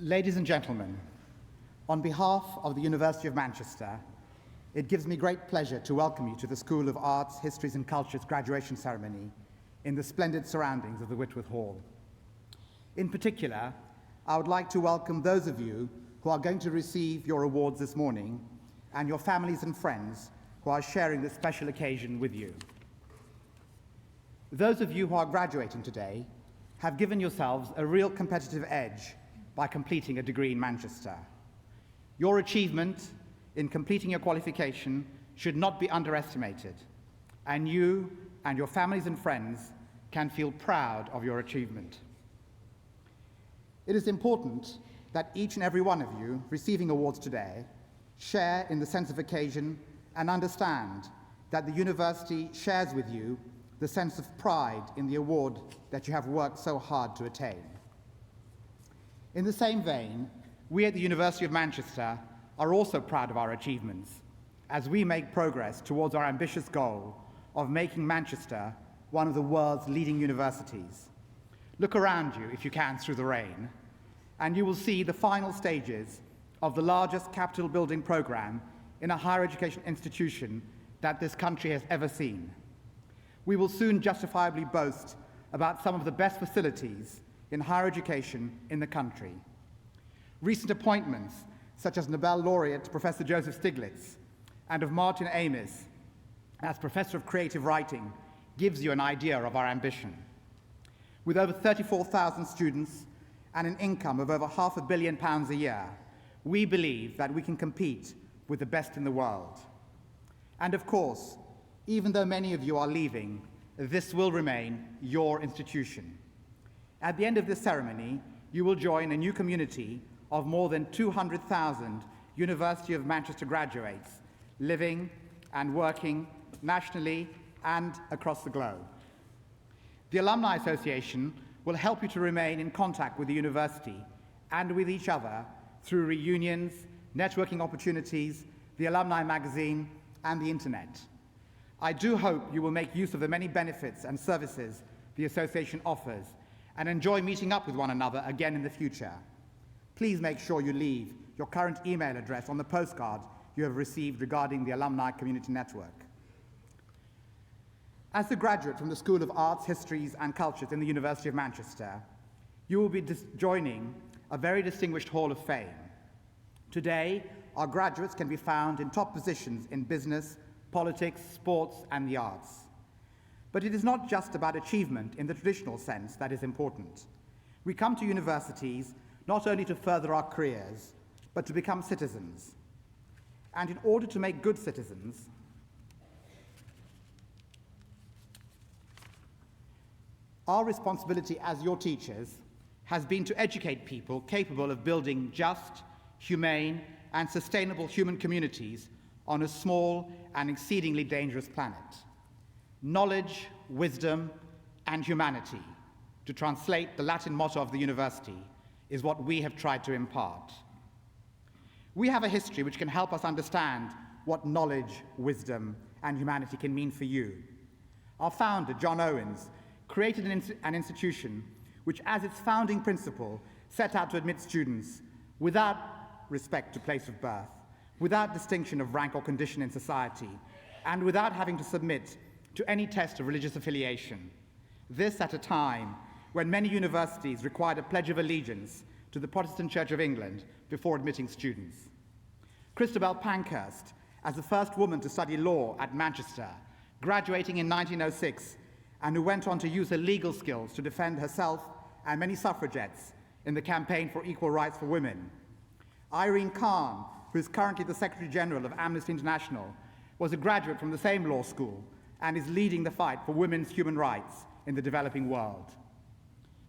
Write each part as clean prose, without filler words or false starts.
Ladies and gentlemen, on behalf of the University of Manchester, it gives me great pleasure to welcome you to the School of Arts, Histories and Culture's graduation ceremony in the splendid surroundings of the Whitworth Hall. In particular, I would like to welcome those of you who are going to receive your awards this morning and your families and friends who are sharing this special occasion with you. Those of you who are graduating today have given yourselves a real competitive edge by completing a degree in Manchester. Your achievement in completing your qualification should not be underestimated, and you and your families and friends can feel proud of your achievement. It is important that each and every one of you receiving awards today share in the sense of occasion and understand that the university shares with you the sense of pride in the award that you have worked so hard to attain. In the same vein, we at the University of Manchester are also proud of our achievements as we make progress towards our ambitious goal of making Manchester one of the world's leading universities. Look around you, if you can, through the rain, and you will see the final stages of the largest capital building program in a higher education institution that this country has ever seen. We will soon justifiably boast about some of the best facilities in higher education in the country. Recent appointments, such as Nobel laureate Professor Joseph Stiglitz and of Martin Amis as Professor of Creative Writing, gives you an idea of our ambition. With over 34,000 students and an income of over £500 million a year, we believe that we can compete with the best in the world. And of course, even though many of you are leaving, this will remain your institution. At the end of this ceremony, you will join a new community of more than 200,000 University of Manchester graduates living and working nationally and across the globe. The Alumni Association will help you to remain in contact with the university and with each other through reunions, networking opportunities, the alumni magazine, and the internet. I do hope you will make use of the many benefits and services the association offers and enjoy meeting up with one another again in the future. Please make sure you leave your current email address on the postcard you have received regarding the Alumni Community Network. As a graduate from the School of Arts, Histories and Cultures in the University of Manchester, you will be joining a very distinguished Hall of Fame. Today, our graduates can be found in top positions in business, politics, sports, and the arts. But it is not just about achievement in the traditional sense that is important. We come to universities not only to further our careers, but to become citizens. And in order to make good citizens, our responsibility as your teachers has been to educate people capable of building just, humane, and sustainable human communities on a small and exceedingly dangerous planet. Knowledge, wisdom, and humanity, to translate the Latin motto of the university, is what we have tried to impart. We have a history which can help us understand what knowledge, wisdom, and humanity can mean for you. Our founder, John Owens, created an institution which, as its founding principle, set out to admit students without respect to place of birth, without distinction of rank or condition in society, and without having to submit to any test of religious affiliation. This at a time when many universities required a pledge of allegiance to the Protestant Church of England before admitting students. Christabel Pankhurst, as the first woman to study law at Manchester, graduating in 1906, and who went on to use her legal skills to defend herself and many suffragettes in the campaign for equal rights for women. Irene Khan, who is currently the Secretary General of Amnesty International, was a graduate from the same law school and is leading the fight for women's human rights in the developing world.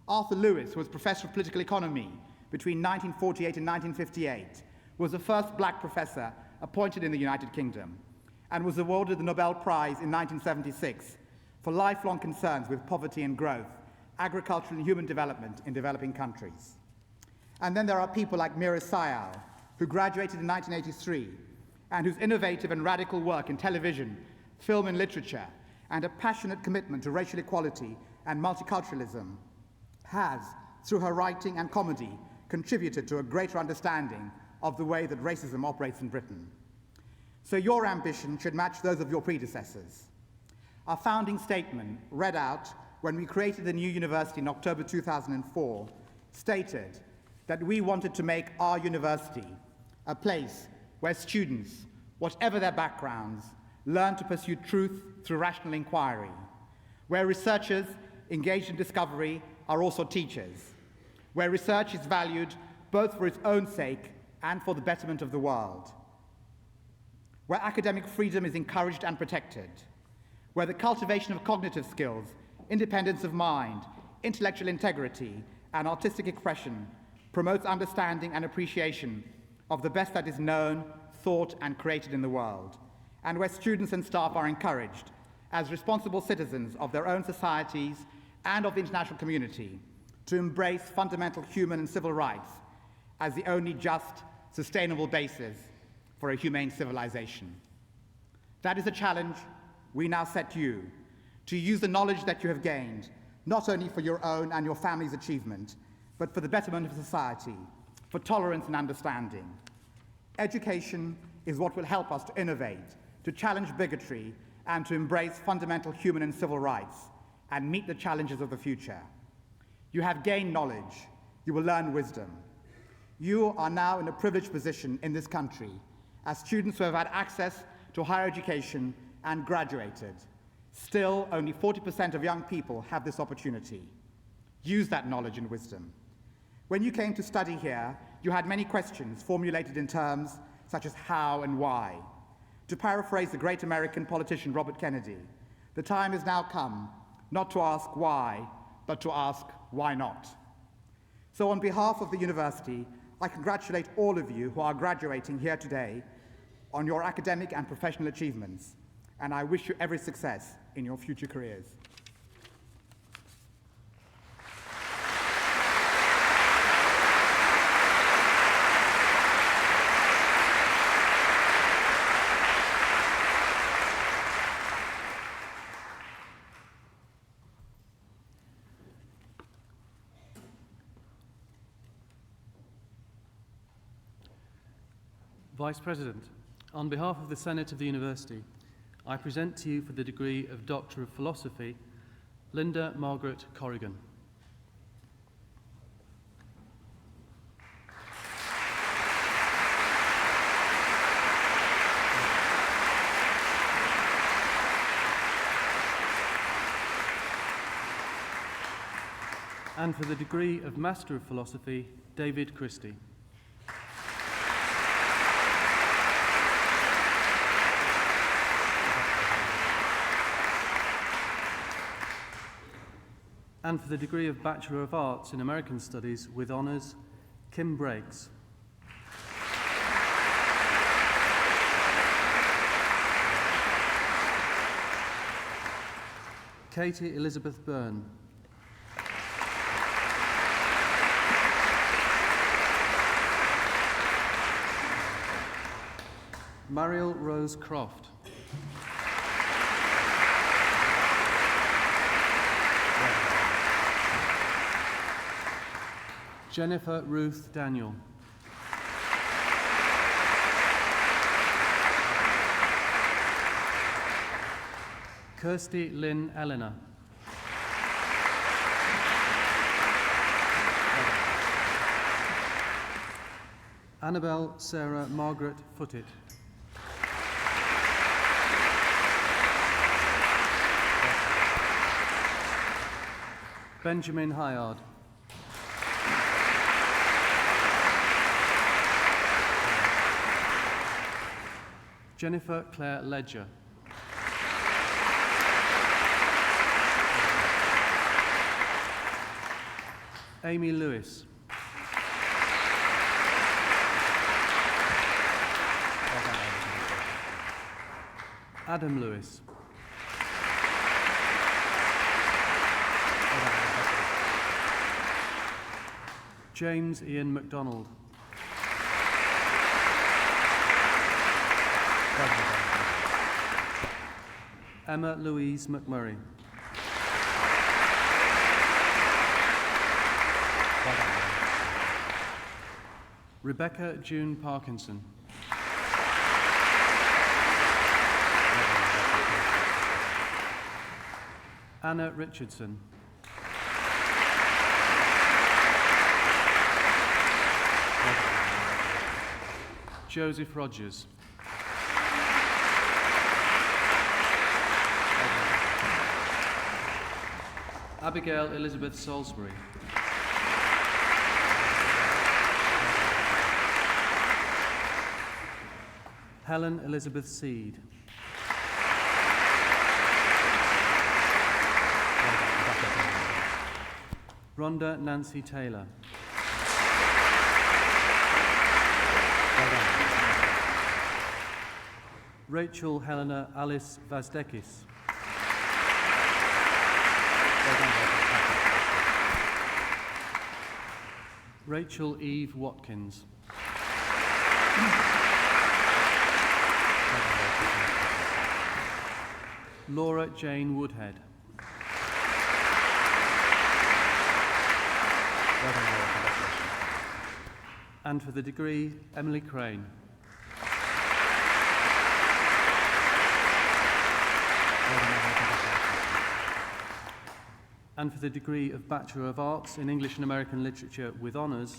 Arthur Lewis, who was Professor of Political Economy between 1948 and 1958, was the first black professor appointed in the United Kingdom and was awarded the Nobel Prize in 1976 for lifelong concerns with poverty and growth, agriculture and human development in developing countries. And then there are people like Mira Sayal, who graduated in 1983 and whose innovative and radical work in television, film and literature, and a passionate commitment to racial equality and multiculturalism has, through her writing and comedy, contributed to a greater understanding of the way that racism operates in Britain. So your ambition should match those of your predecessors. Our founding statement, read out when we created the new university in October 2004, stated that we wanted to make our university a place where students, whatever their backgrounds, learn to pursue truth through rational inquiry, where researchers engaged in discovery are also teachers, where research is valued both for its own sake and for the betterment of the world, where academic freedom is encouraged and protected, where the cultivation of cognitive skills, independence of mind, intellectual integrity, and artistic expression promotes understanding and appreciation of the best that is known, thought, and created in the world, and where students and staff are encouraged, as responsible citizens of their own societies and of the international community, to embrace fundamental human and civil rights as the only just, sustainable basis for a humane civilization. That is a challenge we now set you, to use the knowledge that you have gained, not only for your own and your family's achievement, but for the betterment of society, for tolerance and understanding. Education is what will help us to innovate, to challenge bigotry, and to embrace fundamental human and civil rights, and meet the challenges of the future. You have gained knowledge, you will learn wisdom. You are now in a privileged position in this country as students who have had access to higher education and graduated. Still, only 40% of young people have this opportunity. Use that knowledge and wisdom. When you came to study here, you had many questions formulated in terms such as how and why. To paraphrase the great American politician Robert Kennedy, the time has now come not to ask why, but to ask why not. So on behalf of the university, I congratulate all of you who are graduating here today on your academic and professional achievements, and I wish you every success in your future careers. Vice President, on behalf of the Senate of the University, I present to you for the degree of Doctor of Philosophy, Linda Margaret Corrigan. And for the degree of Master of Philosophy, David Christie. And for the degree of Bachelor of Arts in American Studies with honours, Kim Briggs. Katie Elizabeth Byrne. Mariel Rose Croft. Jennifer Ruth Daniel. Kirsty Lynn Eleanor. Annabelle Sarah Margaret Footit. Benjamin Hyard. Jennifer Claire Ledger. Amy Lewis. Adam Lewis. James Ian MacDonald. Emma Louise McMurray. Rebecca June Parkinson. Anna Richardson. Joseph Rogers. Abigail Elizabeth Salisbury. Helen Elizabeth Seed. Rhonda Nancy Taylor. Rachel Helena Alice Vazdekis. Rachel Eve Watkins. Laura Jane Woodhead. And for the degree, Emily Crane. And for the degree of Bachelor of Arts in English and American Literature with honours,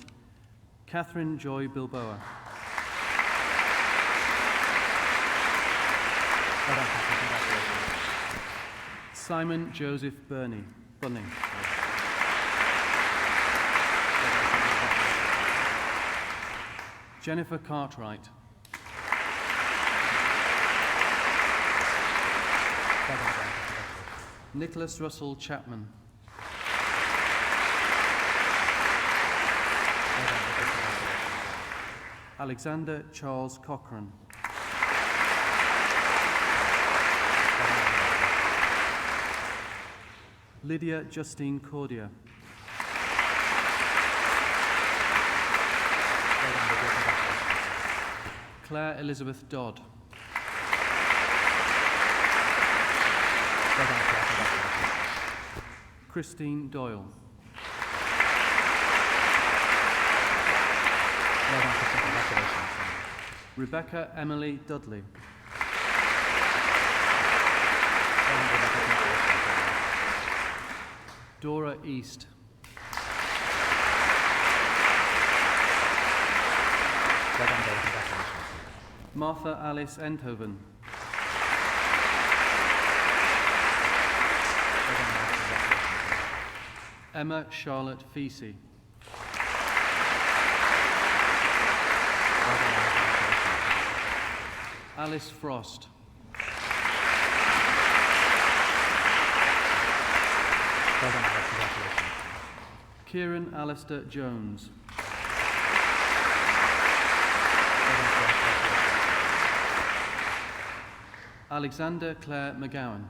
Catherine Joy Bilboa. Simon Joseph Bunning. Jennifer Cartwright. Nicholas Russell Chapman. Alexander Charles Cochran. Lydia Justine Cordia. Claire Elizabeth Dodd. Christine Doyle. Rebecca Emily Dudley. Dora East. Martha Alice Enthoven. Emma Charlotte Feasey. Alice Frost. Kieran Alistair Jones. Alexander Claire McGowan.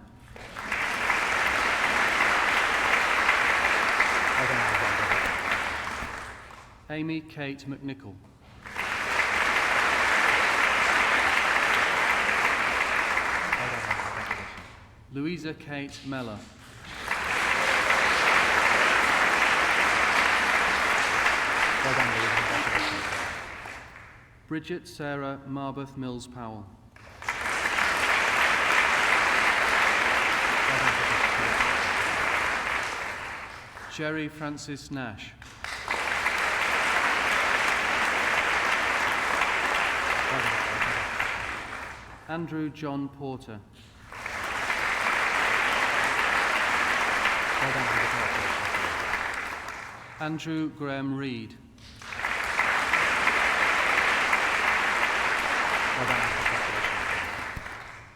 Amy Kate McNichol. Louisa Kate Meller. Bridget Sarah Marbeth Mills Powell. Jerry Francis Nash. Andrew John Porter. Andrew Graham Reed.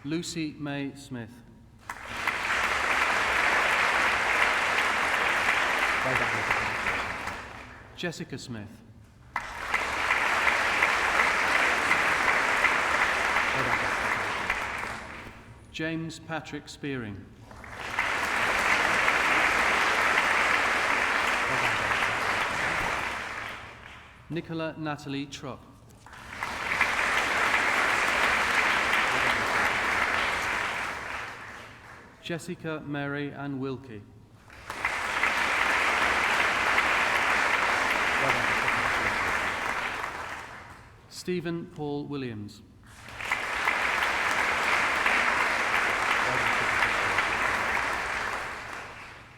Lucy May Smith. Jessica Smith. James Patrick Spearing. Nicola Natalie Trupp. Jessica Mary Ann Wilkie. Stephen Paul Williams.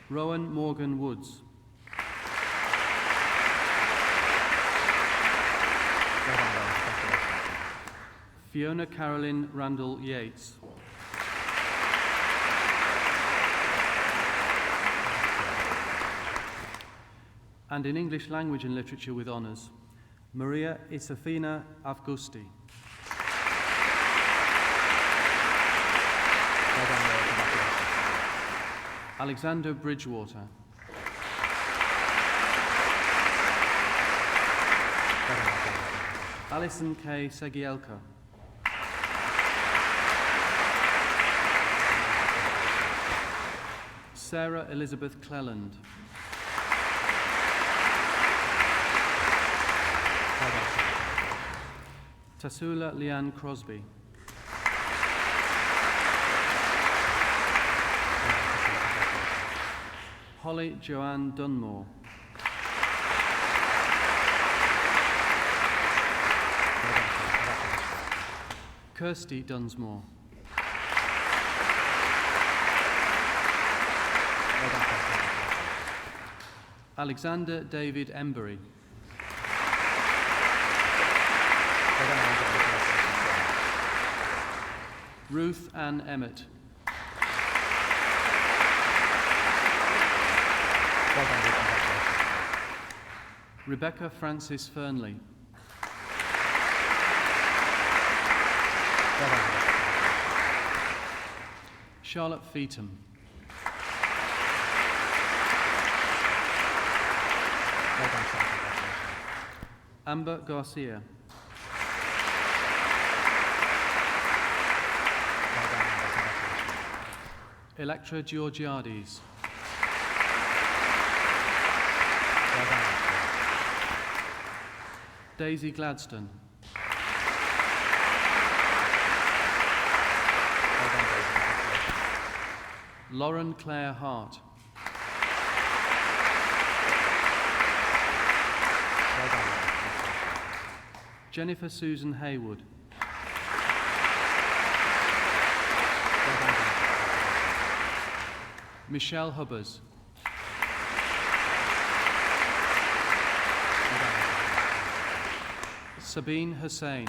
Rowan Morgan Woods. Fiona Carolyn Randall Yates. And in English Language and Literature with honours, Maria Isafina Avgusti. Alexander Bridgewater. Alison K. Segielka. Sarah Elizabeth Cleland. Tasula Leanne Crosby. Holly Joanne Dunmore. Kirsty Dunsmore. Alexander David Embury. Ruth Ann Emmett. Rebecca Francis Fernley. Charlotte Feetham. Amber Garcia. Electra Georgiades. Daisy Gladstone. Lauren Claire Hart. Jennifer Susan Haywood. Michelle Hubbers. Sabine Hussain.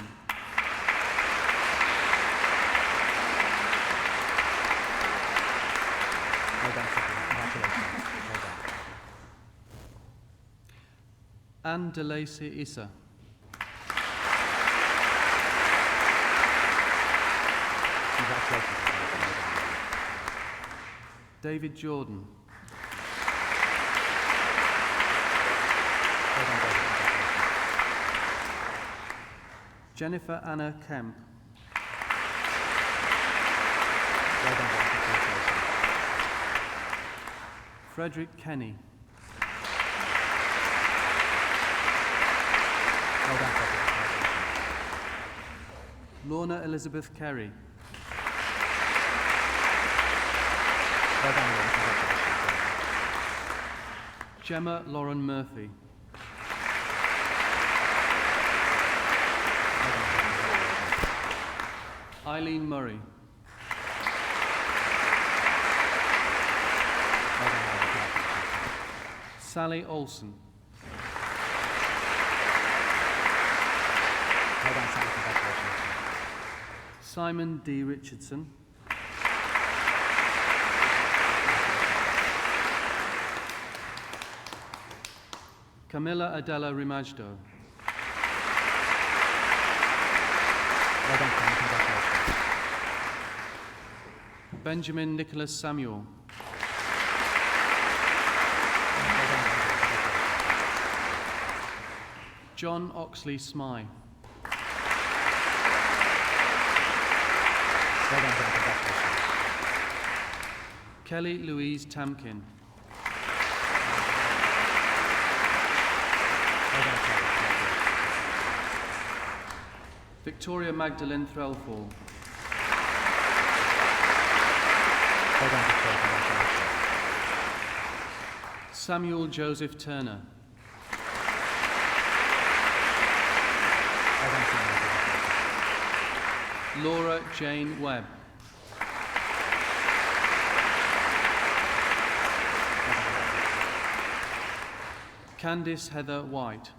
Anne DeLacy Issa. David Jordan. Jennifer Anna Kemp. Frederick Kenny. Lorna Elizabeth Kerry. Gemma Lauren Murphy. Eileen Murray. Sally Olson. Simon D. Richardson. Camilla Adela Rimajdo. Benjamin Nicholas Samuel. John Oxley Smythe. Kelly Louise Tamkin. Victoria Magdalene Threlfall. Samuel Joseph Turner. Laura Jane Webb. Candice Heather White.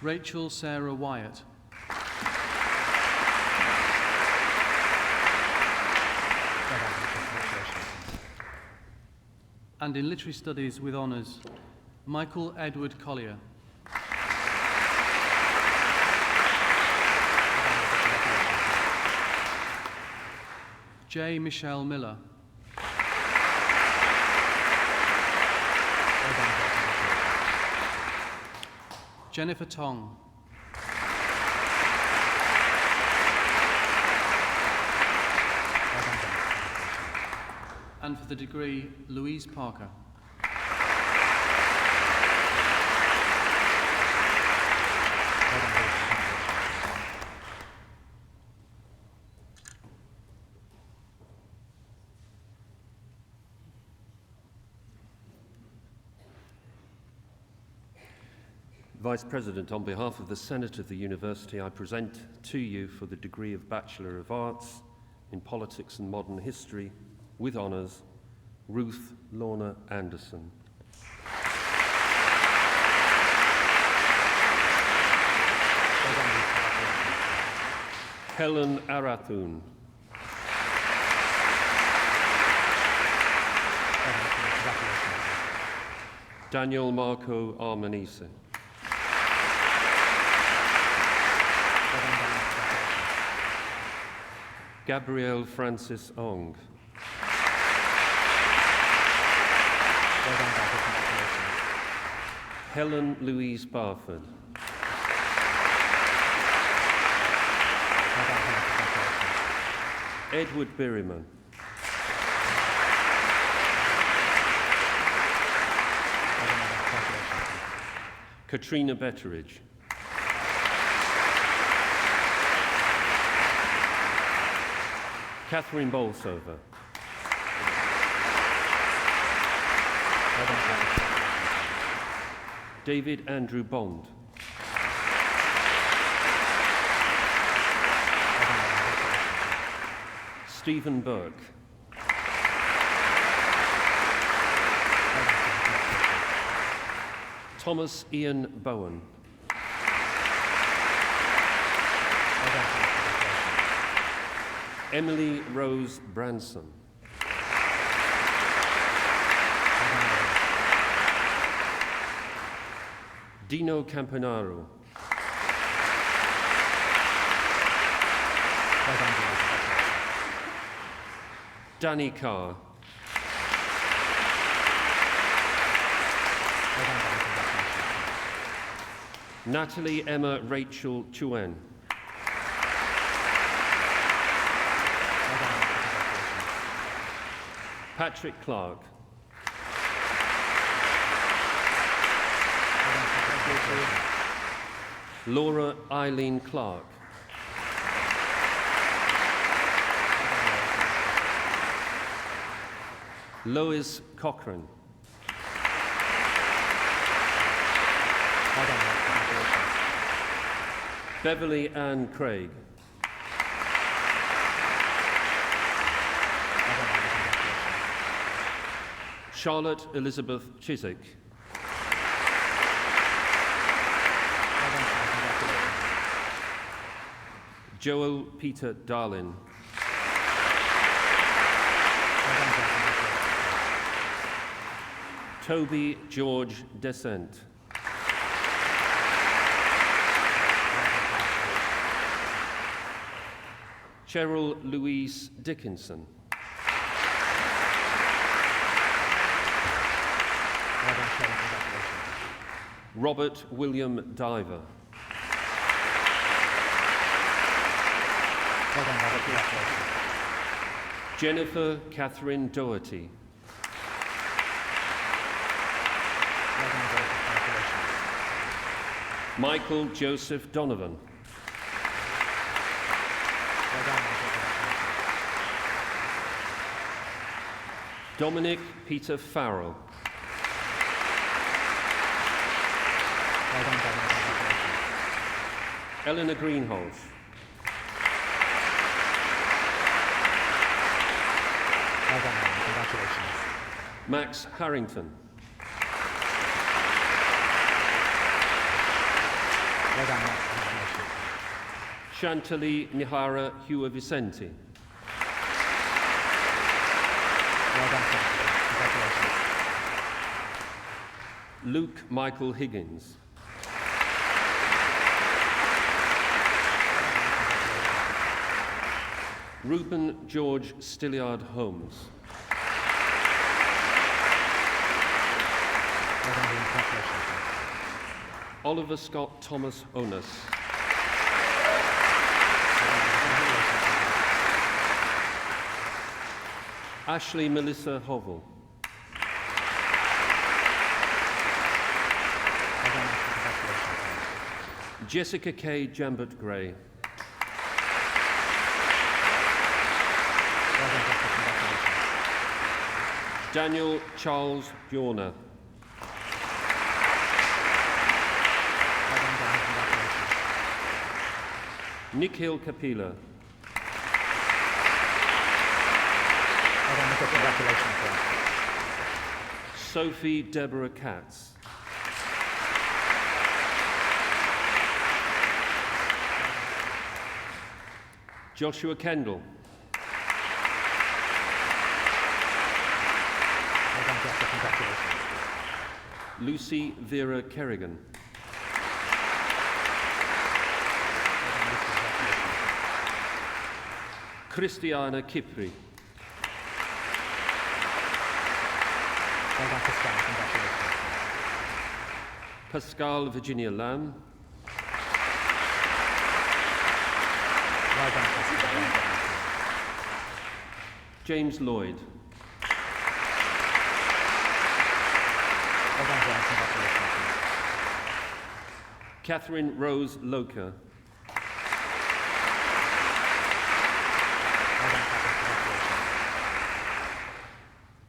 Rachel Sarah Wyatt. And in Literary Studies with honours, Michael Edward Collier. J. Michelle Miller. Jennifer Tong. And for the degree, Louise Parker. Vice President, on behalf of the Senate of the University, I present to you for the degree of Bachelor of Arts in Politics and Modern History, with honours, Ruth Lorna Anderson. Helen Arathun. Daniel Marco Armanise. Gabrielle Francis Ong. Helen Louise Barford. Edward Birriman. Katrina Betteridge. Catherine Bolsover. David Andrew Bond. Stephen Burke. Thomas Ian Bowen. Emily Rose Branson. Dino Campanaro. Danny Carr. Natalie Emma Rachel Chuen. Patrick Clark. Laura Eileen Clark. Lois Cochran. Beverly Ann Craig. Charlotte Elizabeth Chiswick. Joel Peter Darlin. Toby George Descent. Cheryl Louise Dickinson. Robert William Diver. Jennifer Catherine Doherty. Michael Joseph Donovan. Dominic Peter Farrell. Well done, Governor. Congratulations. Eleanor Greenhalgh. Well done, Governor. Congratulations. Max Harrington. Well done, Max. Congratulations. Shantali Nihara Hua Vicente. Well done, Secretary. Congratulations. Luke Michael Higgins. Reuben George Stilliard Holmes. Well done, Dean. Congratulations. Oliver Scott Thomas Onus. Ashley Melissa Hovell. Well done, Ashley. Congratulations. Jessica K. Jambert Gray. Well done, Jessica. Congratulations. Daniel Charles Bjorner. Well done, Daniel. Congratulations. Nikhil Kapila. Well done, Nikhil. Congratulations, sir. Sophie Deborah Katz. Joshua Kendall. Well done, Jessica. Congratulations. Lucy Vera Kerrigan. Well done, Lucy. Congratulations. Christiana Kipri. Well done, Christiana. Congratulations. Pascal Virginia Lamb. Well done, Jessica. Well done. James Lloyd. Well done, James. Congratulations. Catherine Rose Loker. Well done, Catherine. Congratulations.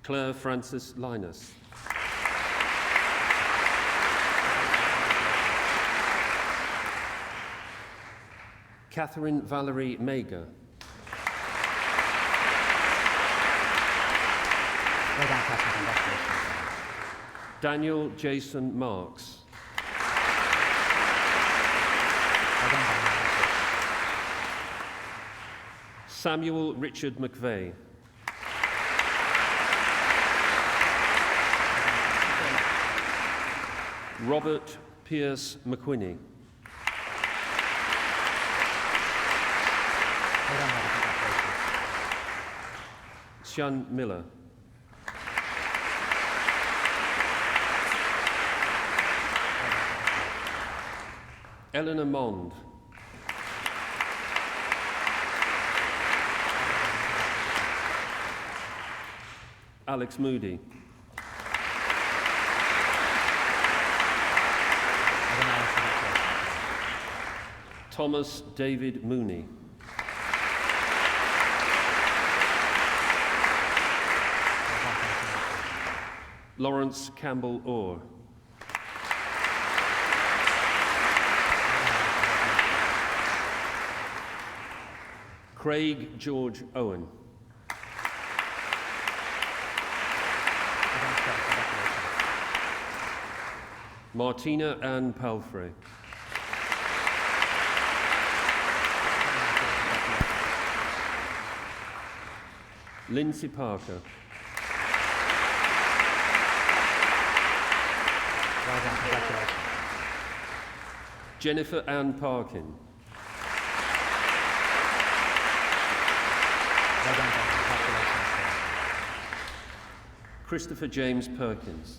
Claire Frances Linus. Catherine Valerie Mager. Well done, Catherine. Congratulations. Daniel Jason Marks. Well done, Daniel. Samuel Richard McVeigh. Robert Pierce McQuinney. Well done, Robert. Congratulations. Sian Miller. Eleanor Mond. Alex Moody. Well done, Alex. Congratulations. Thomas David Mooney. Well done, Catherine. Lawrence Campbell Orr. Craig George Owen. Well done, Craig. Congratulations. Martina Ann Palfrey. Lindsay Parker. Well done, congratulations. Jennifer Ann Parkin. Well done, John. Congratulations, sir. Christopher James Perkins.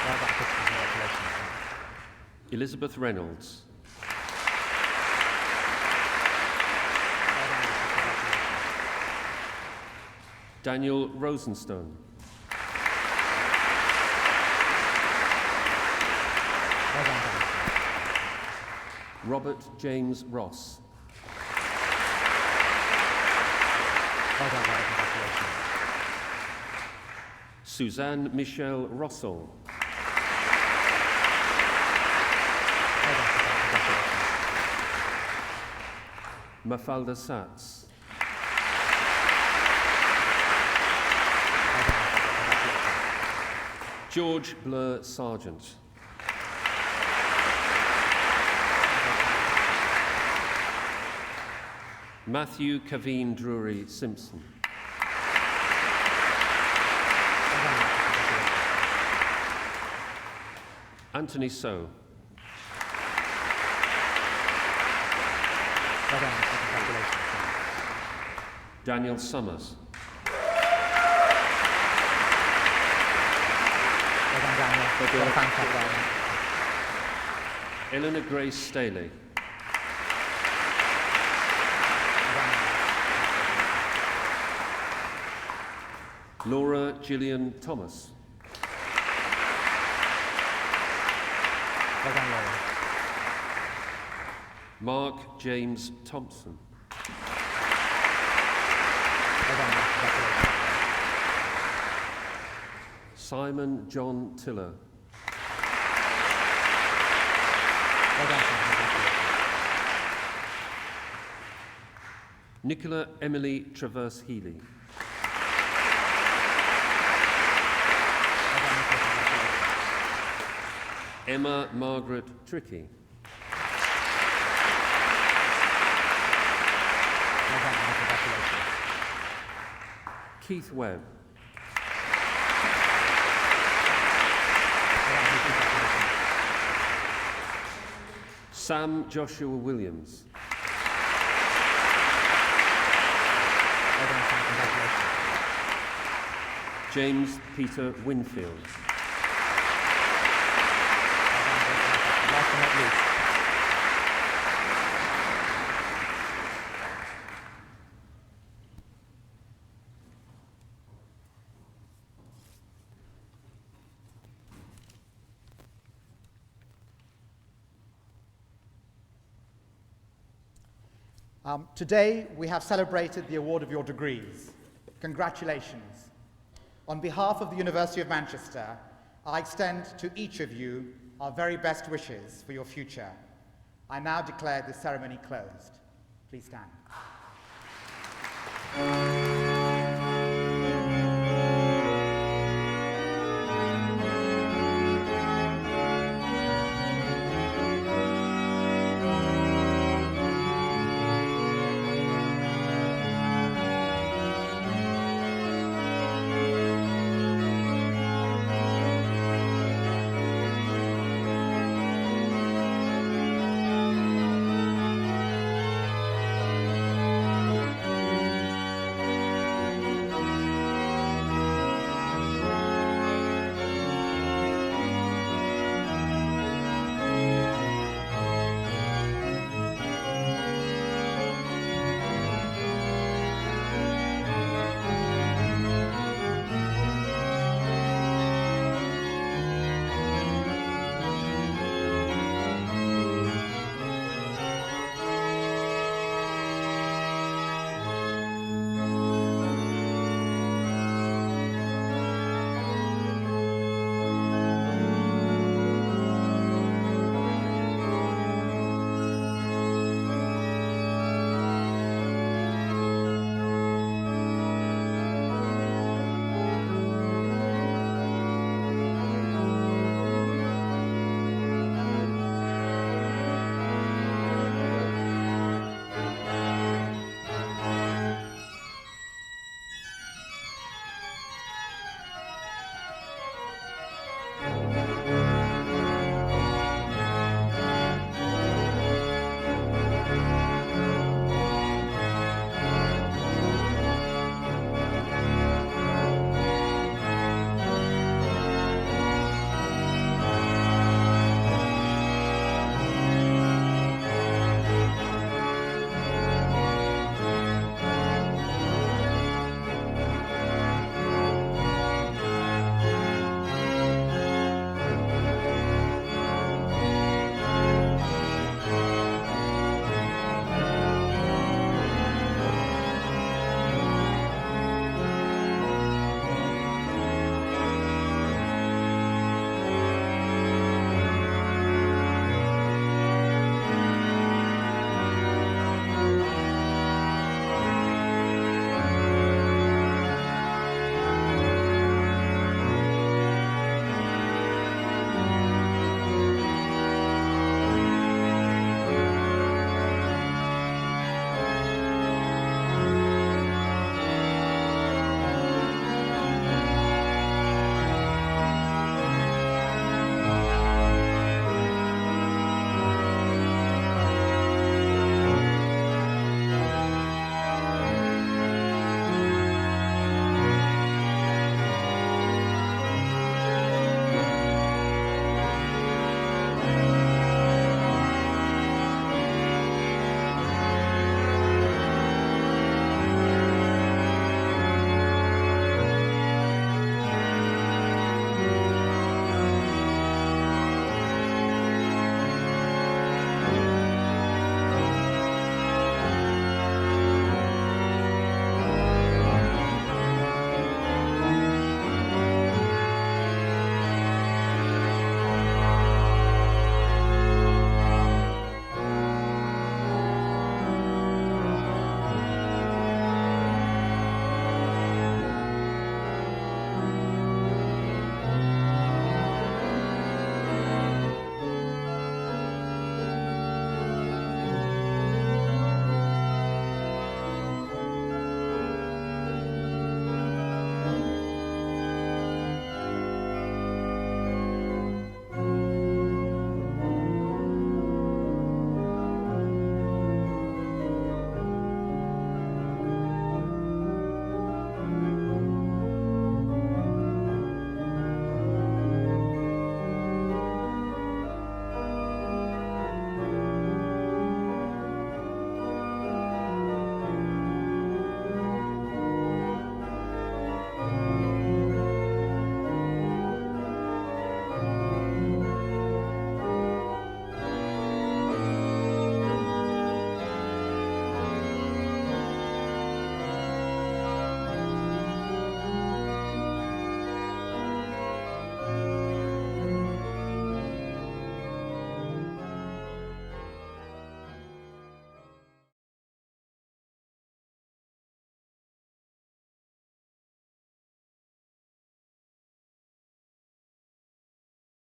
Well done, Christopher. Congratulations, sir. Elizabeth Reynolds. Well done, Elizabeth. Congratulations. Daniel Rosenstone. Well done, Daniel. Robert James Ross. Well done, Robert. Congratulations. Suzanne Michelle Rossel. Mafalda Satz. George Blur Sargent. Matthew Kaveen Drury Simpson. Anthony So. Daniel Summers. Eleanor Grace Staley. Laura Gillian Thomas. Mark James Thompson. Simon John Tiller. Nicola Emily Traverse Healy. Emma Margaret Trickey. Keith Webb. Sam Joshua Williams. James Peter Winfield. Last but not least. Today, we have celebrated the award of your degrees. Congratulations. On behalf of the University of Manchester, I extend to each of you our very best wishes for your future. I now declare the ceremony closed. Please stand.